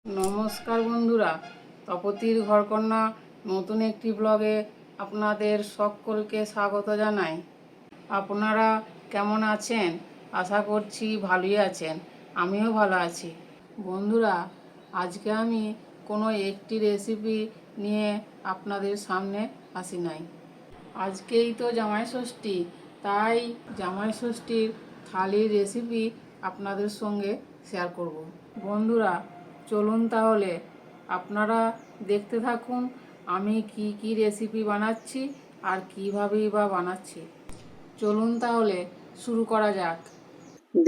নমস্কার বন্ধুরা, তপতির ঘরকন্যা নতুন একটি ব্লগে আপনাদের সকলকে স্বাগত জানাই। আপনারা কেমন আছেন? আশা করছি ভালোই আছেন। আমিও ভালো আছি। বন্ধুরা, আজকে আমি কোনো একটি রেসিপি নিয়ে আপনাদের সামনে আসি নাই। আজকেই তো জামাই ষষ্ঠী, তাই জামাই ষষ্ঠীর থালির রেসিপি আপনাদের সঙ্গে শেয়ার করব। বন্ধুরা, চলুন তাহলে আপনারা দেখতে থাকুন আমি কি কি রেসিপি বানাচ্ছি আর কীভাবেই বা বানাচ্ছি। চলুন তাহলে শুরু করা যাক।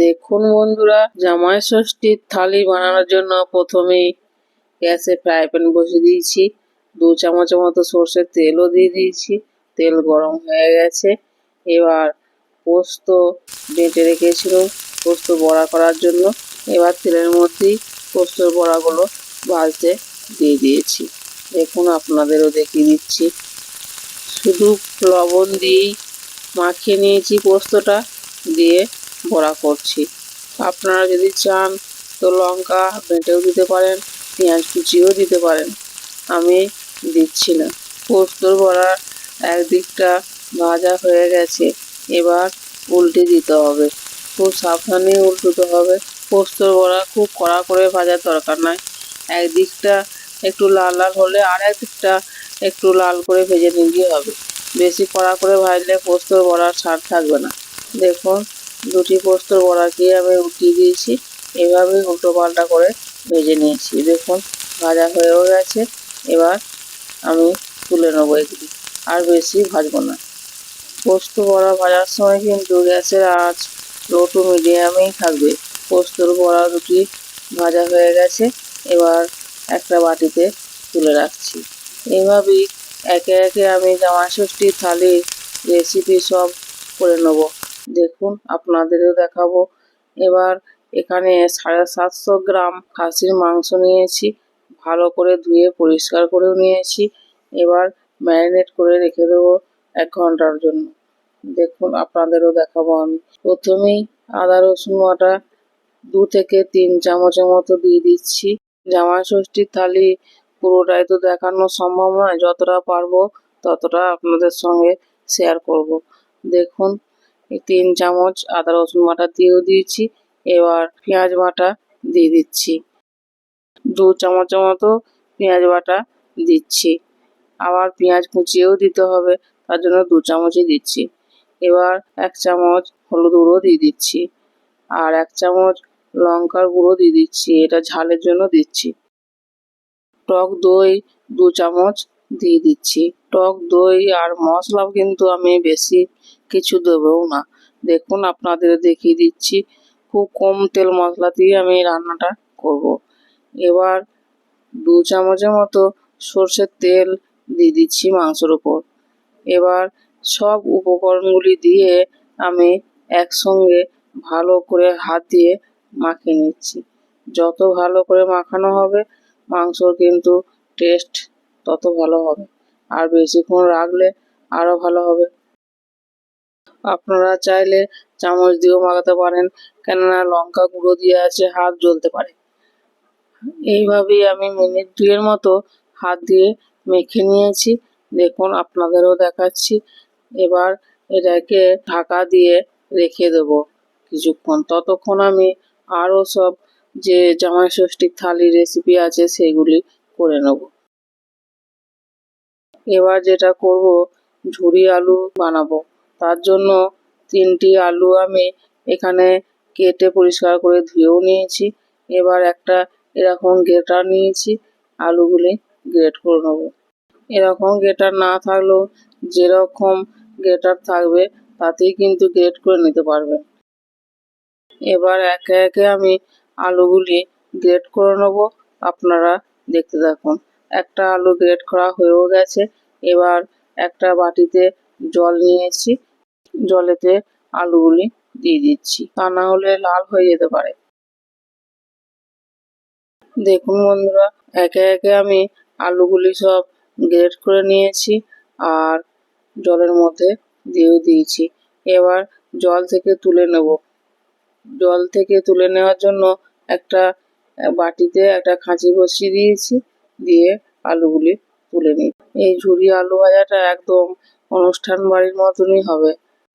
দেখুন বন্ধুরা, জামাই ষষ্ঠীর থালি বানানোর জন্য প্রথমেই গ্যাসে ফ্রাই প্যান বসিয়ে দিয়েছি। 2 চামচের মতো সর্ষের তেলও দিয়ে দিয়েছি। তেল গরম হয়ে গেছে। এবার পোস্ত বেটে রেখেছিলাম পোস্ত বড়া করার জন্য। এবার তেলের মধ্যেই পোস্তর বড়াগুলো ভাজতে দিয়ে দিয়েছি। দেখুন, আপনাদেরও দেখিয়ে দিচ্ছি। শুধু লবণ দিয়েই মাখিয়ে নিয়েছি পোস্তটা, দিয়ে বড়া করছি। আপনারা যদি চান তো লঙ্কা বেটেও দিতে পারেন, পেঁয়াজ কুচিও দিতে পারেন। আমি দিচ্ছি না। পোস্তর বড়ার একদিকটা ভাজা হয়ে গেছে। এবার উল্টে দিতে হবে। খুব সাবধানে উল্টোতে হবে। পোস্তর বড়া খুব কড়া করে ভাজার দরকার নয়। একদিকটা একটু লাল লাল হলে আর একদিকটা একটু লাল করে ভেজে নিলেই হবে। বেশি কড়া করে ভাজলে পোস্তর বড়ার স্বাদ থাকবে না। দেখুন, 2টি পোস্তর বড়াকে আমি উঠিয়ে দিয়েছি। এভাবে উল্টো পাল্টা করে ভেজে নিয়েছি। দেখুন, ভাজা হয়েও গেছে। এবার আমি তুলে নেবো এগুলি, আর বেশি ভাজবো না। পোস্ত বড়া ভাজার সময় কিন্তু গ্যাসের আঁচ লো টু মিডিয়ামেই থাকবে। পোস্তর বড়া দুটি ভাজা হয়ে গেছে। এবার একটা বাটিতে তুলে রাখছি। এইভাবেই একে একে আমি জামাই ষষ্ঠীর থালির রেসিপি সব করে নেব। দেখুন, আপনাদেরও দেখাবো। এবার এখানে 750 গ্রাম খাসির মাংস নিয়েছি। ভালো করে ধুয়ে পরিষ্কার করেও নিয়েছি। এবার ম্যারিনেট করে রেখে দেবো 1 ঘন্টার জন্য। দেখুন, আপনাদেরও দেখাবো আমি। প্রথমেই আদা রসুন বাটা 2 থেকে 3 চামচের মতো দিয়ে দিচ্ছি। জামাই ষষ্ঠীর থালি পুরোটাই তো দেখানো সম্ভব নয়, যতটা পারবো ততটা আপনাদের সঙ্গে শেয়ার করব। দেখুন, 3 চামচ আদা রসুন বাটা দিয়েও দিয়েছি। এবার পেঁয়াজ বাটা দিয়ে দিচ্ছি। 2 চামচের মতো পেঁয়াজ বাটা দিচ্ছি। আবার পেঁয়াজ কুচিয়েও দিতে হবে, তার জন্য 2 চামচই দিচ্ছি। এবার 1 চামচ হলুদ গুঁড়ো দিয়ে দিচ্ছি, আর 1 চামচ লঙ্কার গুঁড়ো দিয়ে দিচ্ছি। এটা ঝালের জন্য দিচ্ছি। টক দই 2 চামচ দিয়ে দিচ্ছি। টক দই আর মশলাও কিন্তু আমি বেশি কিছু দেবও না। দেখুন, আপনাদের দেখিয়ে দিচ্ছি। খুব কম তেল মশলা দিয়ে আমি রান্নাটা করব। এবার 2 চামচের মতো সর্ষের তেল দিয়ে দিচ্ছি মাংসের উপর। এবার সব উপকরণগুলি দিয়ে আমি একসঙ্গে ভালো করে হাত দিয়ে মাখিয়ে নিচ্ছি। যত ভালো করে মাখানো হবে মাংসর কিন্তু টেস্ট তত ভালো হবে, আর বেশিক্ষণ রাখলে আরও ভালো হবে। আপনারা চাইলে চামচ দিয়েও মাখাতে পারেন, কেননা লঙ্কা গুঁড়ো দিয়ে আছে, হাত জ্বলতে পারে। এইভাবেই আমি মিনিট 2 মতো হাত দিয়ে মেখে নিয়েছি। দেখুন, আপনাদেরও দেখাচ্ছি। এবার এটাকে ঢাকা দিয়ে রেখে দেব কিছুক্ষণ। ততক্ষণ আমি আরও সব যে জামাই ষষ্ঠীর থালির রেসিপি আছে সেগুলি করে নেব। এবার যেটা করব, ঝুরি আলু বানাবো। তার জন্য 3টি আলু আমি এখানে কেটে পরিষ্কার করে ধুয়েও নিয়েছি। এবার একটা এরকম গ্রেটার নিয়েছি, আলুগুলি গ্রেট করে নেব। এরকম গ্রেটার না থাকলেও যেরকম গ্রেটার থাকবে তাতেই কিন্তু গ্রেট করে নিতে পারবেন। এবার একে একে আমি আলুগুলি গ্রেট করে নেব। আপনারা দেখতে থাকুন। একটা আলু গ্রেট করা হয়েও গেছে। এবার একটা বাটিতে জল নিয়েছি, জলেতে আলুগুলি দিয়ে দিচ্ছি, তা না হলে লাল হয়ে যেতে পারে। দেখুন বন্ধুরা, একে একে আমি আলুগুলি সব গ্রেট করে নিয়েছি আর জলের মধ্যে দিয়েও দিয়েছি। এবার জল থেকে তুলে নেব। জল থেকে তুলে নেওয়ার জন্য একটা বাটিতে একটা খাঁচি বসিয়ে দিয়েছি, দিয়ে আলুগুলি তুলে নিই। এই ঝুরি আলু ভাজাটা একদম অনুষ্ঠান বাড়ির মতনই হবে,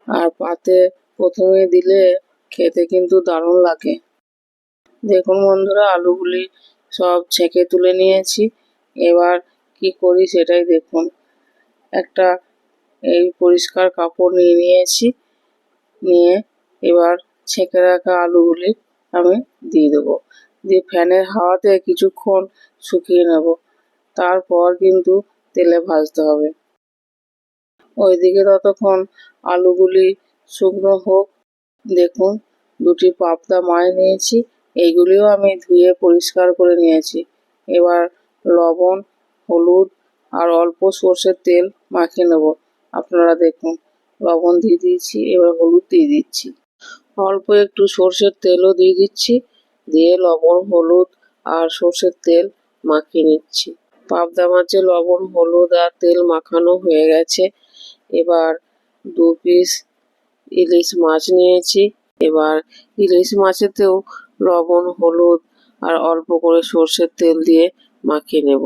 আর পাতে প্রথমে দিলে খেতে কিন্তু দারুণ লাগে। দেখুন বন্ধুরা, আলুগুলি সব ছেঁকে তুলে নিয়েছি। এবার কি করি সেটাই দেখুন। একটা এই পরিষ্কার কাপড় নিয়েছি, নিয়ে এবার ছেঁকে রাখা আলুগুলি আমি দিয়ে দেবো। দিয়ে ফ্যানের হাওয়াতে কিছুক্ষণ শুকিয়ে নেব, তারপর কিন্তু তেলে ভাজতে হবে। ওইদিকে ততক্ষণ আলুগুলি শুকনো হোক। দেখুন, দুটি পাবদা মাছ নিয়েছি, এইগুলিও আমি ধুয়ে পরিষ্কার করে নিয়েছি। এবার লবণ, হলুদ আর অল্প সর্ষের তেল মাখিয়ে নেব। আপনারা দেখুন, লবণ দিয়ে দিয়েছি, এবার হলুদ দিয়ে দিচ্ছি, অল্প একটু সর্ষের তেলও দিয়ে দিচ্ছি, দিয়ে লবণ, হলুদ আর সর্ষের তেল মাখিয়ে নিচ্ছি। পাবদা মাছে লবণ, হলুদ আর তেল মাখানো হয়ে গেছে। এবার 2 পিস ইলিশ মাছ নিয়েছি। এবার ইলিশ মাছেতেও লবণ, হলুদ আর অল্প করে সর্ষের তেল দিয়ে মাখিয়ে নেব।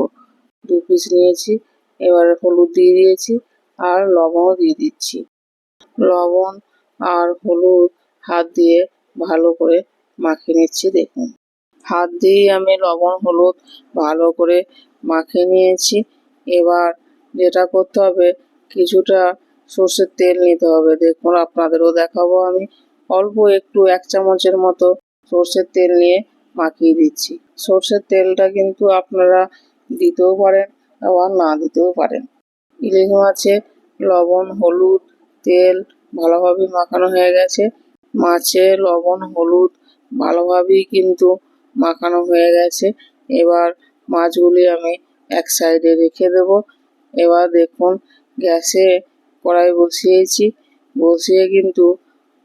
2 পিস নিয়েছি, এবার হলুদ দিয়ে দিয়েছি আর লবণও দিয়ে দিচ্ছি। লবণ আর হলুদ হাত দিয়ে ভালো করে মাখিয়ে নিচ্ছি। দেখুন, হাত দিয়েই আমি লবণ, হলুদ ভালো করে মাখিয়ে নিয়েছি। এবার যেটা করতে হবে, কিছুটা সর্ষের তেল নিতে হবে। দেখুন, আপনাদেরও দেখাবো আমি। অল্প একটু 1 চামচের মতো সর্ষের তেল নিয়ে মাখিয়ে দিচ্ছি। সর্ষের তেলটা কিন্তু আপনারা দিতেও পারেন, আবার না দিতেও পারেন। ইলিশ মাছে লবণ, হলুদ, তেল ভালোভাবে মাখানো হয়ে গেছে। মাছে লবণ, হলুদ ভালোভাবেই কিন্তু মাখানো হয়ে গেছে। এবার মাছগুলি আমি এক সাইডে রেখে দেব। এবার দেখুন, গ্যাসে কড়াই বসিয়েছি, বসিয়ে কিন্তু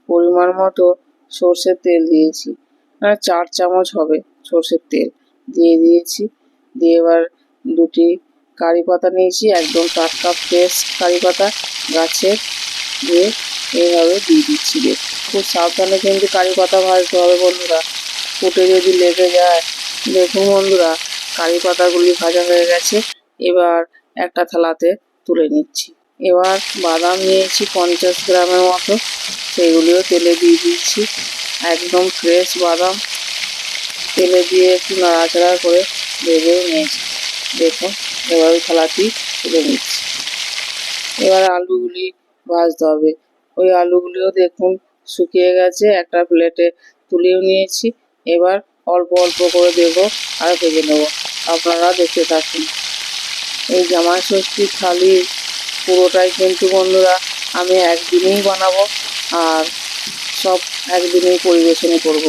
পরিমাণ মতো সর্ষের তেল দিয়েছি। 4 চামচ হবে সর্ষের তেল দিয়ে দিয়েছি। দিয়ে এবার 2টি কারি পাতা নিয়েছি, একদম টাটকা ফ্রেশ কারি পাতা গাছের, দিয়ে এইভাবে দিয়ে দিচ্ছি। খুব সাবধানে কিন্তু কারি পাতা ভাজতে হবে বন্ধুরা, ফুটে যদি লেগে যায়। দেখুন বন্ধুরা, কারি পাতাগুলি ভাজা হয়ে গেছে। এবার একটা থালাতে তুলে নিচ্ছি। এবার বাদাম নিয়েছি 50 গ্রামের মতো, সেগুলিও তেলে দিয়ে দিচ্ছি। একদম ফ্রেশ বাদাম তেলে দিয়ে একটু নাড়াচাড়া করে ভেজেও নিয়েছি। দেখুন, এবার ওই থালাটি তুলে নিচ্ছি। এবার আলুগুলি ভাজতে হবে। ওই আলুগুলিও দেখুন শুকিয়ে গেছে, একটা প্লেটে তুলেও নিয়েছি। এবার অল্প অল্প করে দেবো আর ভেজে নেব। আপনারা দেখতে থাকুন। এই জামাই ষষ্ঠীর থালি পুরোটাই কিন্তু বন্ধুরা আমি একদিনেই বানাবো, আর সব একদিনেই পরিবেশন করব।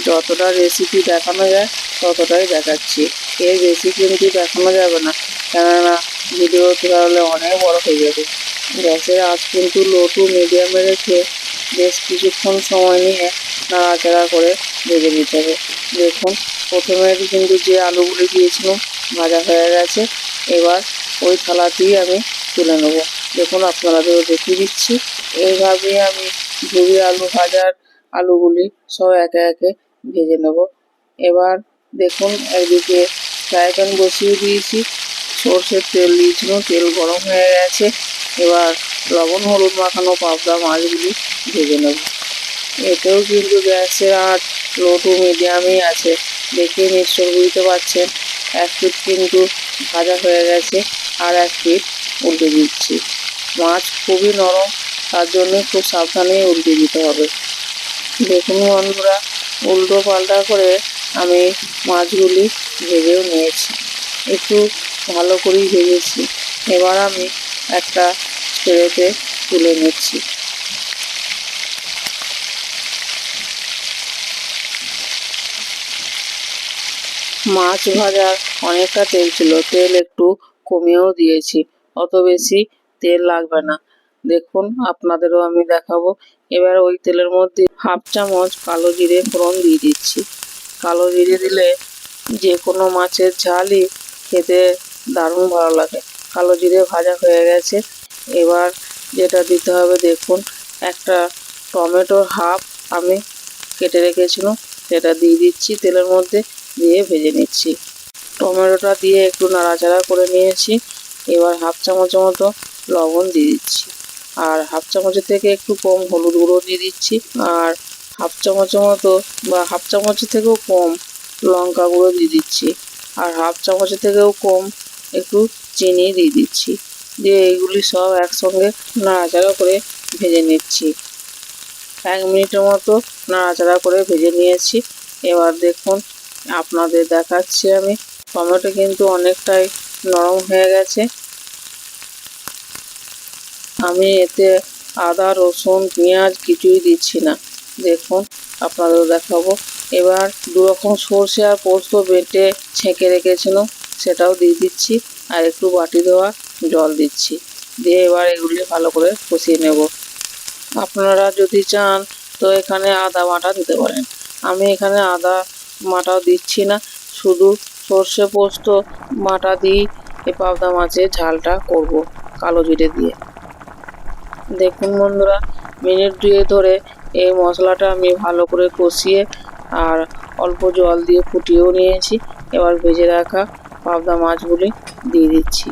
যতটা রেসিপি দেখানো যায় ততটাই দেখাচ্ছি, এর বেশি কিন্তু দেখানো যাবে না, কেননা ভিডিও তাহলে অনেক বড় হয়ে যাবে। গ্যাসের আঁচ কিন্তু লো টু মিডিয়ামে রেখে বেশ কিছুক্ষণ সময় নিয়ে নাড়াচাড়া করে ভেজে নিতে হবে। দেখুন, প্রথমে কিন্তু যে আলুগুলি দিয়েছিলাম ভাজা হয়ে গেছে। এবার ওই থালাতেই আমি তুলে নেব। দেখুন, আপনাদেরও দেখিয়ে দিচ্ছি। এইভাবেই আমি ঝুরি আলু ভাজার আলুগুলি সব একে একে ভেজে নেব। এবার দেখুন, একদিকে ফ্রাই প্যান বসিয়ে দিয়েছি, সর্ষের তেল দিয়েছিলাম, তেল গরম হয়ে গেছে। এবার লবণ, হলুদ মাখানো পাবদা মাছগুলি ভেজে নেব। এতেও কিন্তু গ্যাসের আঁচ লো টু মিডিয়ামই আছে, দেখে নিশ্চয় বুঝতে পারছেন। 1 পিঠ কিন্তু ভাজা হয়ে গেছে, আর 1 পিঠ উল্টে দিচ্ছি। মাছ খুবই নরম, তার জন্য খুব সাবধানেই উল্টে দিতে হবে। দেখুন বন্ধুরা, উল্টো পাল্টা করে আমি মাছগুলি ভেজেও নিয়েছি, একটু ভালো করেই ভেজেছি। এবার আমি একটা ট্রেতে তুলে নিচ্ছি। মাছ ভাজার অনেকটা তেল ছিল, তেল একটু কমিয়েও দিয়েছি, অত বেশি তেল লাগবে না। দেখুন, আপনাদেরও আমি দেখাবো। এবার ওই তেলের মধ্যে 1/2 চামচ কালো জিরে ফোড়ন দিয়ে দিচ্ছি। কালো জিরে দিলে যে কোনো মাছের ঝালই খেতে দারুণ ভালো লাগে। কালো জিরে ভাজা হয়ে গেছে। এবার যেটা দিতে হবে, দেখুন, একটা টমেটোর হাফ আমি কেটে রেখেছিলাম, সেটা দিয়ে দিচ্ছি তেলের মধ্যে। দিয়ে ভেজে নিচ্ছি। টমেটোটা দিয়ে একটু নাড়াচাড়া করে নিয়েছি। এবার হাফ চামচের মতো লবণ দিয়ে দিচ্ছি, আর হাফ চামচের থেকে একটু কম হলুদ গুঁড়ো দিয়ে দিচ্ছি, আর হাফ চামচের মতো বা হাফ চামচের থেকেও কম লঙ্কা গুঁড়ো দিয়ে দিচ্ছি, আর হাফ চামচের থেকেও কম একটু চিনি দিয়ে দিচ্ছি। দিয়ে এইগুলি সব একসঙ্গে নাড়াচাড়া করে ভেজে নিচ্ছি। 1 মিনিটের মতো নাড়াচাড়া করে ভেজে নিয়েছি। এবার দেখুন আপনাদের দেখাচ্ছি আমি, টমেটো কিন্তু অনেকটাই নরম হয়ে গেছে। আমি এতে আদা, রসুন, পেঁয়াজ কিছুই দিচ্ছি না। দেখুন আপনাদেরও দেখাবো। এবার 2 রকম সর্ষে আর পোস্ত বেটে ছেঁকে রেখেছিলাম, সেটাও দিয়ে দিচ্ছি, আর একটু বাটি দেওয়া জল দিচ্ছি। দিয়ে এবার এগুলি ভালো করে কষিয়ে নেব। আপনারা যদি চান তো এখানে আদা বাটা দিতে পারেন। আমি এখানে আদা বাটাও দিচ্ছি না, শুধু সর্ষে পোস্ত বাটা দিয়েই এই পাবদা মাছের ঝালটা করব কালো জিরে দিয়ে। দেখুন বন্ধুরা, মিনিট 2 ধরে এই মশলাটা আমি ভালো করে কষিয়ে আর অল্প জল দিয়ে ফুটিয়েও নিয়েছি। এবার ভেজে রাখা পাবদা মাছগুলি দিয়ে দিচ্ছি।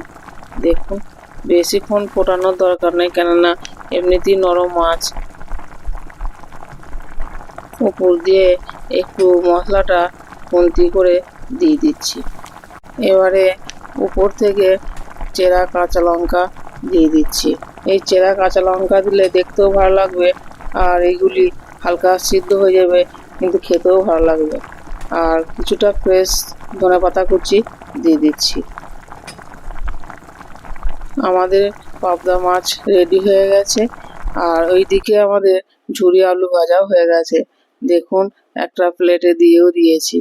দেখুন বেশিক্ষণ ফোটানোর দরকার নেই, কেননা এমনিতেই নরম মাছ। উপর দিয়ে একটু মশলাটা খুন্তি করে দিয়ে দিচ্ছি। এবারে উপর থেকে চেরা কাঁচা লঙ্কা দিয়ে দিচ্ছি। এই চেরা কাঁচা লঙ্কা দিলে দেখতেও ভালো লাগবে, আর এইগুলি হালকা সিদ্ধ হয়ে যাবে, কিন্তু খেতেও ভালো লাগবে। আর কিছুটা ফ্রেশ ধনেপাতা কুচি দিয়ে দিচ্ছি। আমাদের পাবদা মাছ রেডি হয়ে গেছে, আর ওইদিকে আমাদের ঝুরি আলু ভাজাও হয়ে গেছে। দেখুন একটা প্লেটে দিয়েও দিয়েছি।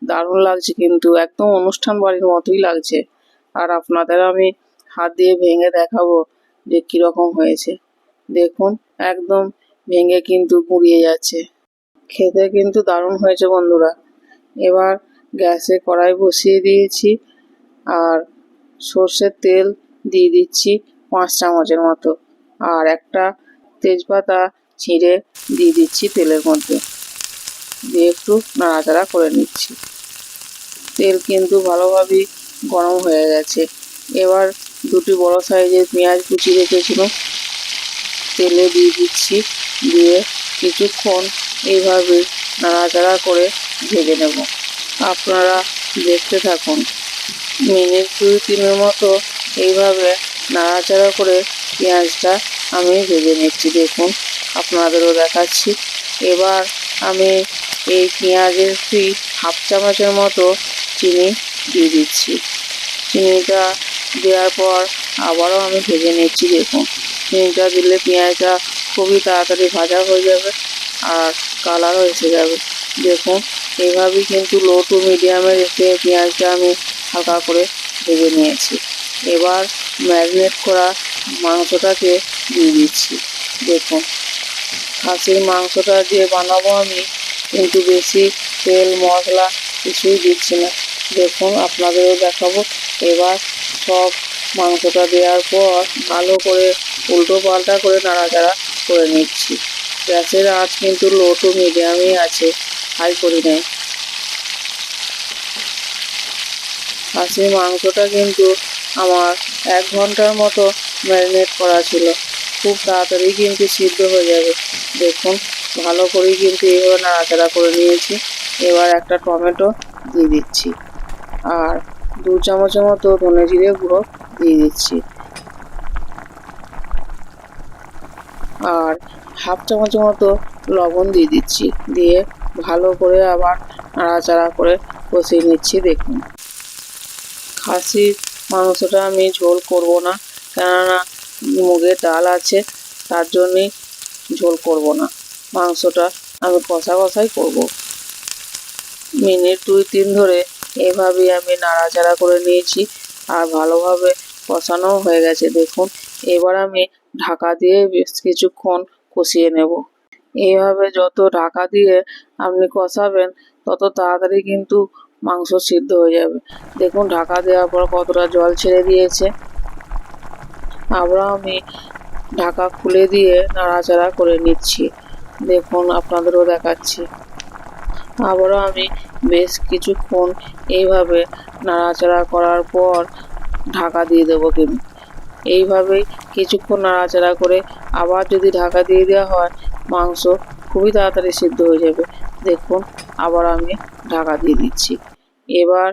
দারুণ লাগছে, কিন্তু একদম অনুষ্ঠান বাড়ির মতোই লাগছে। আর আপনাদের আমি হাত দিয়ে ভেঙে দেখাবো যে কীরকম হয়েছে। দেখুন একদম ভেঙে কিন্তু গুঁড়িয়ে যাচ্ছে। খেতে কিন্তু দারুণ হয়েছে বন্ধুরা। এবার গ্যাসে কড়াই বসিয়ে দিয়েছি, আর সর্ষের তেল দিয়ে দিচ্ছি 5 চামচের মতো, আর একটা তেজপাতা ছিঁড়ে দিয়ে দিচ্ছি তেলের মধ্যে। দিয়ে একটু নাড়াচাড়া করে নিচ্ছি। তেল কিন্তু ভালোভাবেই গরম হয়ে গেছে। এবার 2টি বড় সাইজের পেঁয়াজ কুচি রেখেছিলাম, তেলে দিয়ে দিচ্ছি। দিয়ে কিছুক্ষণ এইভাবে নাড়াচাড়া করে ভেজে নেব। আপনারা দেখতে থাকুন। মিনিট 2-3 মতো এইভাবে নাড়াচাড়া করে পেঁয়াজটা আমি ভেজে নিচ্ছি। দেখুন আপনাদেরও দেখাচ্ছি। এবার আমি এই পেঁয়াজের হাফ চামচের মতো চিনি দিয়ে দিচ্ছি। চিনিটা দেওয়ার পর আবারও আমি ভেজে নিচ্ছি। দেখুন চিনিটা দিলে পেঁয়াজটা খুবই তাড়াতাড়ি ভাজা হয়ে যাবে, আর কালারও এসে যাবে। দেখুন এইভাবেই কিন্তু লো টু মিডিয়ামে রেখে পেঁয়াজটা আমি হালকা করে ভেজে নিয়েছি। এবার ম্যারিনেট করা মাংসটাকে দিয়ে দিচ্ছি। দেখুন খাসির মাংসটা যে বানাবো আমি, কিন্তু বেশি তেল মশলা কিছুই দিচ্ছি না। দেখুন আপনাদেরও দেখাবো। এবার সব মাংসটা দেওয়ার পর ভালো করে উল্টো পাল্টা করে নাড়াচাড়া করে নিচ্ছি। গ্যাসের আঁচ কিন্তু লো টু মিডিয়ামই আছে, হাই করি নাই। খাসির মাংসটা কিন্তু আমার 1 ঘন্টার মতো ম্যারিনেট করা ছিল। খুব তাড়াতাড়ি কিন্তু সিদ্ধ হয়ে যাবে। দেখুন ভালো করেই কিন্তু এইভাবে নাড়াচাড়া করে নিয়েছি। এবার একটা টমেটো দিয়ে দিচ্ছি, আর 2 চামচের মতো ধনে জিরে গুঁড়ো দিয়ে দিচ্ছি, আর হাফ চামচের মতো লবণ দিয়ে দিচ্ছি। দিয়ে ভালো করে আবার নাড়াচাড়া করে কষিয়ে নিচ্ছি। দেখুন খাসির মাংসটা আমি ঝোল করব না, কেননা মুগের ডাল আছে, তার জন্যেই ঝোল করব না। মাংসটা আমি কষা কষাই করব। মিনিট 2-3 ধরে এভাবেই আমি নাড়াচাড়া করে নিয়েছি, আর ভালোভাবে কষানো হয়ে গেছে। দেখুন এবার আমি ঢাকা দিয়ে বেশ কিছুক্ষণ কষিয়ে নেব। এইভাবে যত ঢাকা দিয়ে আপনি কষাবেন, তত তাড়াতাড়ি কিন্তু মাংস সিদ্ধ হয়ে যাবে। দেখুন ঢাকা দেওয়ার পর কতটা জল ছেড়ে দিয়েছে। আবার আমি ঢাকা খুলে দিয়ে নাড়াচাড়া করে নিচ্ছি। দেখুন আপনাদেরও দেখাচ্ছি। আবারও আমি বেশ কিছুক্ষণ এইভাবে নাড়াচাড়া করার পর ঢাকা দিয়ে দেবো। কিন্তু এইভাবেই কিছুক্ষণ নাড়াচাড়া করে আবার যদি ঢাকা দিয়ে দেওয়া হয়, মাংস খুবই তাড়াতাড়ি সিদ্ধ হয়ে যাবে। দেখুন, আবার আমি ঢাকা দিয়ে দিচ্ছি। এবার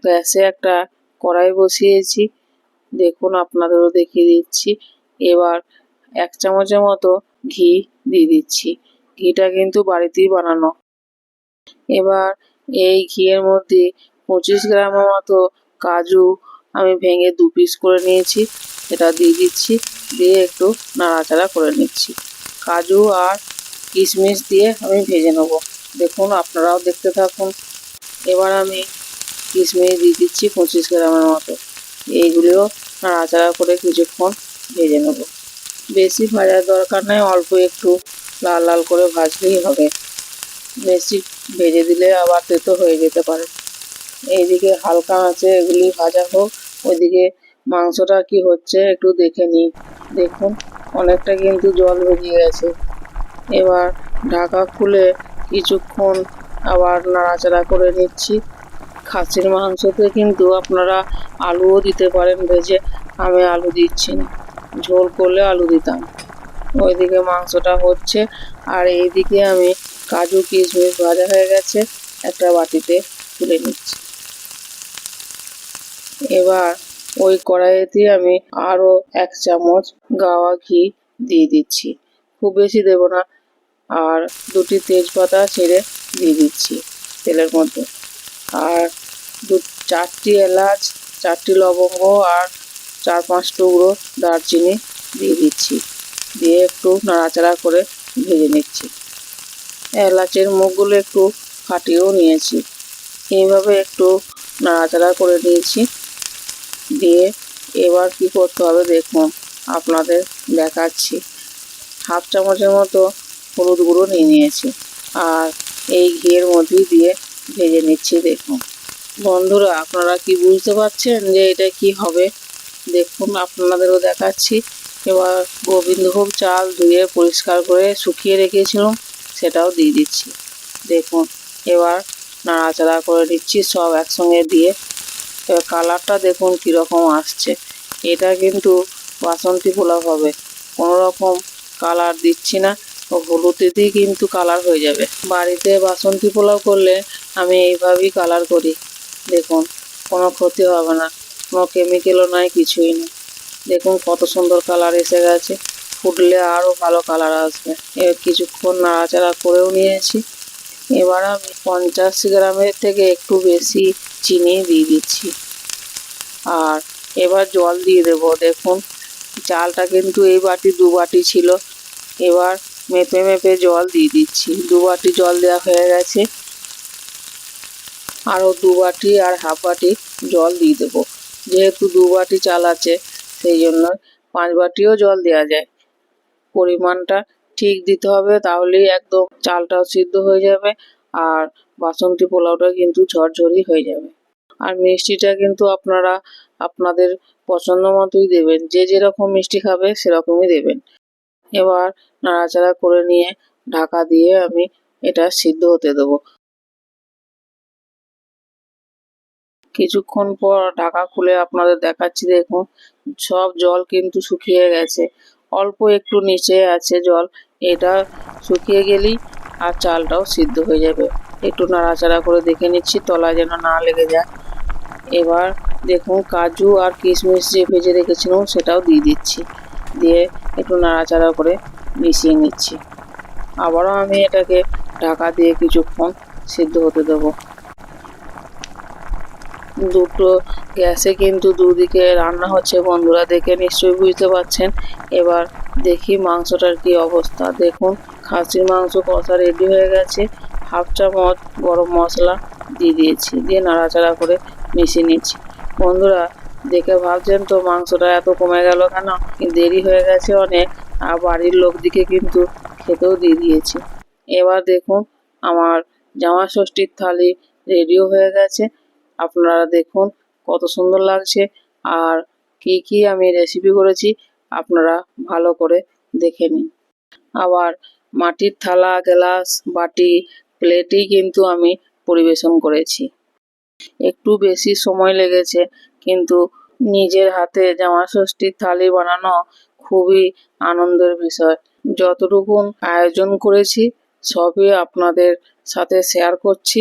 গ্যাসে একটা কড়াই বসিয়েছি। দেখুন, আপনাদেরও দেখিয়ে দিচ্ছি। এবার 1 চামচের মতো ঘি দিয়ে দিচ্ছি। ঘিটা কিন্তু বাড়িতেই বানানো। এবার এই ঘিয়ের মধ্যে 25 গ্রামের মতো কাজু আমি ভেঙে 2 পিস করে নিয়েছি, এটা দিয়ে দিচ্ছি। দিয়ে একটু নাড়াচাড়া করে নিচ্ছি। কাজু আর কিশমিশ দিয়ে আমি ভেজে নেব। দেখুন, আপনারাও দেখতে থাকুন। এবার আমি কিশমিশ দিয়ে দিচ্ছি 25 গ্রামের মতো। এইগুলিও নাড়াচাড়া করে কিছুক্ষণ ভেজে নেব। বেশি ভাজার দরকার নেই, অল্প একটু লাল লাল করে ভাজলেই হবে। বেশি ভেজে দিলে আবার তেতো হয়ে যেতে পারে। এইদিকে হালকা আঁচে এগুলি ভাজা হোক, ওইদিকে মাংসটা কি হচ্ছে একটু দেখে নিই। দেখুন, অনেকটা কিন্তু জল বেরিয়ে গেছে। এবার ঢাকা খুলে কিছুক্ষণ আবার নাড়াচাড়া করে নিচ্ছি। খাসির মাংসতে কিন্তু আপনারা আলুও দিতে পারেন ভেজে, আমি আলু দিচ্ছি না। ঝোল করলে আলু দিতাম। ওইদিকে মাংসটা হচ্ছে, আর এইদিকে আমি কাজু কিশমিশ ভাজা হয়ে গেছে, একটা বাটিতে তুলে নিচ্ছি। এবার ওই কড়াইতে আমি আরও 1 চামচ গাওয়া ঘি দিয়ে দিচ্ছি। খুব বেশি দেব না। আর 2টি তেজপাতা ছেড়ে দিয়ে দিচ্ছি তেলের মধ্যে। আর 4টি এলাচ, 4টি লবঙ্গ আর 4-5 টুকরো দারচিনি দিয়ে দিচ্ছি। দিয়ে একটু নাড়াচাড়া করে ভেজে নিচ্ছি। এলাচের মুখগুলো একটু ফাটিয়েও নিয়েছি। এইভাবে একটু নাড়াচাড়া করে নিয়েছি। দিয়ে এবার কি করতে হবে দেখুন, আপনাদের দেখাচ্ছি। 1/2 চামচের মতো হলুদ গুঁড়ো নিয়ে নিয়েছি, আর এই ঘিয়ের মধ্যেই দিয়ে ভেজে নিচ্ছি। দেখুন বন্ধুরা, আপনারা কি বুঝতে পারছেন যে এটা কি হবে? দেখুন, আপনাদেরও দেখাচ্ছি। এবার গোবিন্দভোগ চাল ধুয়ে পরিষ্কার করে শুকিয়ে রেখেছিলাম, সেটাও দিয়ে দিচ্ছি। দেখুন, এবার নাড়াচাড়া করে নিচ্ছি সব একসঙ্গে দিয়ে। এবার কালারটা দেখুন কীরকম আসছে। এটা কিন্তু বাসন্তী পোলাও হবে, কোনো রকম কালার দিচ্ছি না। ও হলুদেতেই কিন্তু কালার হয়ে যাবে। বাড়িতে বাসন্তী পোলাও করলে আমি এইভাবেই কালার করি। দেখুন, কোনো ক্ষতি হবে না, কোনো কেমিক্যালও নাই, কিছুই নেই। দেখুন কত সুন্দর কালার এসে গেছে। ফুটলে আরও ভালো কালার আসবে। এবার কিছুক্ষণ নাড়াচাড়া করেও নিয়েছি। এবার আমি 50 গ্রামের থেকে একটু বেশি চিনি দিয়ে দিচ্ছি। আর এবার জল দিয়ে দেবো। দেখুন, চালটা কিন্তু এই বাটি 2 বাটি ছিল। এবার মেপে মেপে জল দিয়ে দিচ্ছি। 2 বাটি জল দেওয়া হয়ে গেছে। আরও 2 বাটি আর হাফ বাটি জল দিয়ে দেবো। যেহেতু 2 বাটি চাল আছে, সেই জন্য 5 বাটিও জল দেওয়া যায়। পরিমাণটা ঠিক দিতে হবে, তাহলেই একদম চালটাও সিদ্ধ হয়ে যাবে, আর বাসন্তী পোলাওটা কিন্তু ঝরঝরি হয়ে যাবে। আর মিষ্টিটা কিন্তু আপনারা আপনাদের পছন্দ মতোই দেবেন, যে যেরকম মিষ্টি খাবে সেরকমই দেবেন। এবার নাড়াচাড়া করে নিয়ে ঢাকা দিয়ে আমি এটা সিদ্ধ হতে দেবো। কিছুক্ষণ পর ঢাকা খুলে আপনাদের দেখাচ্ছি। দেখুন, সব জল কিন্তু শুকিয়ে গেছে, অল্প একটু নিচে আছে জল। এটা শুকিয়ে গেলেই আর চালটাও সিদ্ধ হয়ে যাবে। একটু নাড়াচাড়া করে দেখে নিচ্ছি তলায় যেন না লেগে যায়। এবার দেখুন, কাজু আর কিশমিশ যে ভেজে রেখেছিলাম সেটাও দিয়ে দিচ্ছি। দিয়ে একটু নাড়াচাড়া করে মিশিয়ে নিচ্ছি। আবারও আমি এটাকে ঢাকা দিয়ে কিছুক্ষণ সিদ্ধ হতে দেবো। দুটো গ্যাসে কিন্তু দুদিকে রান্না হচ্ছে বন্ধুরা, দেখে নিশ্চয়ই বুঝতে পারছেন। এবার দেখি মাংসটার কি অবস্থা। দেখুন, খাসির মাংস কষা রেডি হয়ে গেছে। 1/2 চামচ গরম মশলা দিয়ে দিয়েছি, দিয়ে নাড়াচাড়া করে মিশিয়ে নিচ্ছি। বন্ধুরা, দেখে ভাবছেন তো মাংসটা এত কমে গেল কেন? দেরি হয়ে গেছে অনেক, আর বাড়ির লোকদিকে কিন্তু খেতেও দিয়ে দিয়েছি। এবার দেখুন, আমার জামাই ষষ্ঠীর থালি রেডিও হয়ে গেছে। আপনারা দেখুন কত সুন্দর লাগছে। আর কি কি আমি রেসিপি করেছি আপনারা ভালো করে দেখে নিন। আবার মাটির থালা, গ্লাস, বাটি, প্লেটেই কিন্তু আমি পরিবেশন করেছি। একটু বেশি সময় লেগেছে, কিন্তু নিজের হাতে জামাই ষষ্ঠীর থালি বানানো খুবই আনন্দের বিষয়। যতটুকু আয়োজন করেছি সবই আপনাদের সাথে শেয়ার করছি।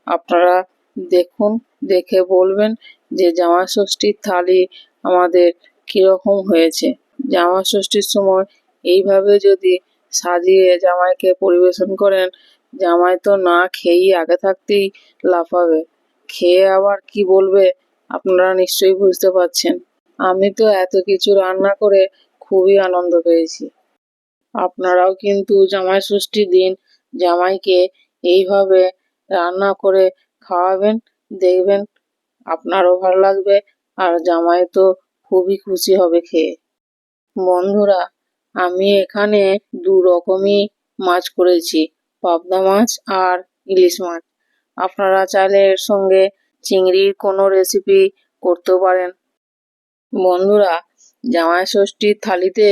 আপনারা দেখুন, দেখে বলবেন যে জামাই ষষ্ঠীর থালি আমাদের কীরকম হয়েছে। জামাই ষষ্ঠীর সময় এইভাবে যদি সাজিয়ে জামাইকে পরিবেশন করেন, জামাই তো না খেয়েই আগে থাকতেই লাফাবে। খেয়ে আবার কি বলবে আপনারা নিশ্চয়ই বুঝতে পারছেন। আমি তো এত কিছু রান্না করে খুবই আনন্দ পেয়েছি। আপনারাও কিন্তু জামাই ষষ্ঠীর দিন জামাইকে এইভাবে রান্না করে খাওয়াবেন, দেখবেন আপনারও ভালো লাগবে আর জামাই তো খুবই খুশি হবে খেয়ে। বন্ধুরা, আমি এখানে দু রকমই মাছ করেছি, পাবদা মাছ আর ইলিশ মাছ। আপনারা চাইলে এর সঙ্গে চিংড়ির কোনো রেসিপি করতেও পারেন। বন্ধুরা, জামাই ষষ্ঠীর থালিতে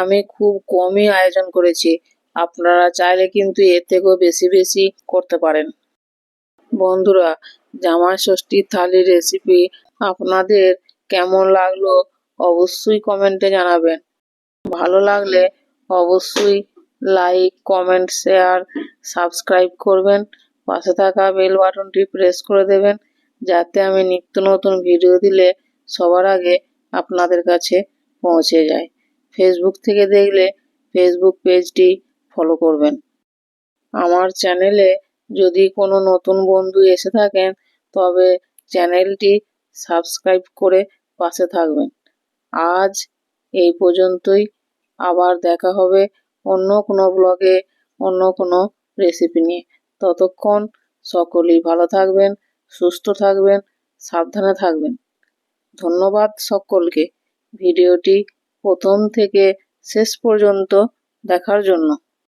আমি খুব কমই আয়োজন করেছি, আপনারা চাইলে কিন্তু এর থেকেও বেশি বেশি করতে পারেন। বন্ধুরা, জামাই ষষ্ঠীর থালির রেসিপি আপনাদের কেমন লাগলো অবশ্যই কমেন্টে জানাবেন। ভালো লাগলে অবশ্যই লাইক, কমেন্ট, শেয়ার, সাবস্ক্রাইব করবেন। পাশে থাকা বেল বাটনটি প্রেস করে দেবেন, যাতে আমি নিত্য নতুন ভিডিও দিলে সবার আগে আপনাদের কাছে পৌঁছে যায়। ফেসবুক থেকে দেখলে ফেসবুক পেজটি ফলো করবেন। আমার চ্যানেলে যদি কোনো নতুন বন্ধু এসে থাকেন, তবে চ্যানেলটি সাবস্ক্রাইব করে পাশে থাকবেন। আজ এই পর্যন্তই। আবার দেখা হবে অন্য কোনো ব্লগে, অন্য কোনো রেসিপি নিয়ে। ততক্ষণ সকলেই ভালো থাকবেন, সুস্থ থাকবেন, সাবধানে থাকবেন। ধন্যবাদ সকলকে ভিডিওটি প্রথম থেকে শেষ পর্যন্ত দেখার জন্য।